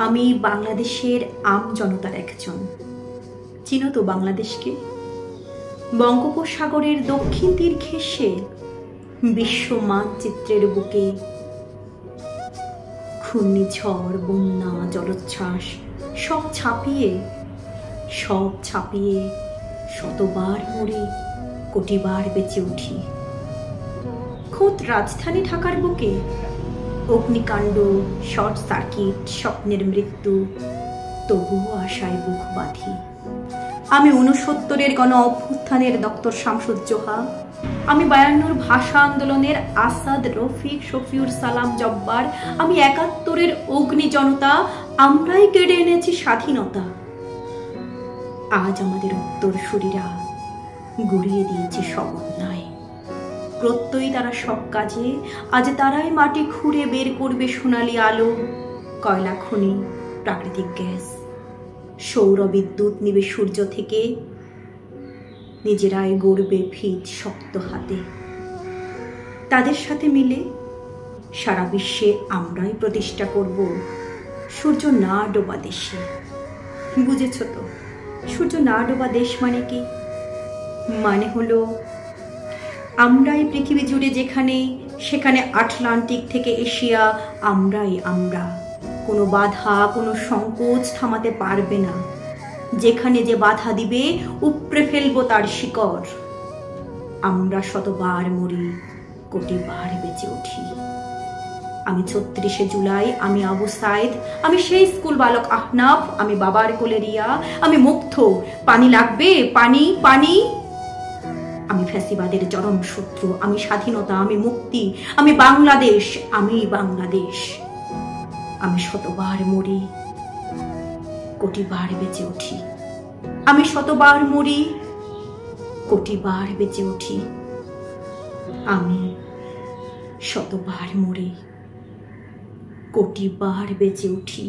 আমি বাংলাদেশের আম জনতার একজন। চিনো তো বাংলাদেশকে? বঙ্গোপসাগরের দক্ষিণ তীর ঘেঁষে বিশ্ব মানচিত্রের বুকে ঘূর্ণিঝড়, বন্যা, জলোচ্ছ্বাস সব ছাপিয়ে শতবার মরে কোটিবার বেঁচে উঠি। খোদ রাজধানী ঢাকার বুকে অগ্নিকাণ্ড, শর্ট সার্কিট, স্বপ্নের মৃত্যু, তবুও আশায় বুক বাঁধি। আমি 69-এর গণ অভ্যুত্থানের ডক্টর শামসুজ্জোহা, আমি 52-র ভাষা আন্দোলনের আসাদ, রফিক, শফিউর সালাম, জব্বার, আমি 71-এর অগ্নি জনতা। আমরাই কেড়ে এনেছি স্বাধীনতা। আজ আমাদের উত্তরসূরিরা গুড়িয়ে দিয়েছে সব অন্যায়। প্রত্যয়ী তারা সব কাজে, আজ তারাই মাটি খুঁড়ে বের করবে সোনালি আলো, কয়লা খনি, প্রাকৃতিক গ্যাস, সৌর বিদ্যুৎ নিবে সূর্য থেকে। নিজেরাই গড়বে ভিত শক্ত হাতে। তাদের সাথে মিলে সারা বিশ্বে আমরাই প্রতিষ্ঠা করব সূর্য না ডোবা দেশে। বুঝেছ তো, সূর্য না ডোবা দেশ মানে কি? মানে হলো আমরাই পৃথিবী জুড়ে যেখানে সেখানে, আটলান্টিক থেকে এশিয়া, আমরাই আমরা। কোনো বাধা, কোনো সংকোচ থামাতে পারবে না। যেখানে যে বাধা দিবে উপড়ে ফেলবো তার শিকড়। আমরা শতবার মরি, কোটিবার বেঁচে উঠি। আমি 36শে জুলাই, আমি আবু সাইদ, আমি সেই স্কুল বালক আহনাফ, আমি বাবার কোলে রিয়া, আমি মুগ্ধ। পানি লাগবে, পানি পানি। আমি ফ্যাসিবাদের চরম শত্রু, আমি স্বাধীনতা, আমি মুক্তি, আমি বাংলাদেশ, আমি বাংলাদেশ। আমি শতবার মরি, কোটিবার বেঁচে উঠি। আমি শতবার মরি, কোটিবার বেঁচে উঠি। আমি শতবার মরি, কোটিবার বেঁচে উঠি।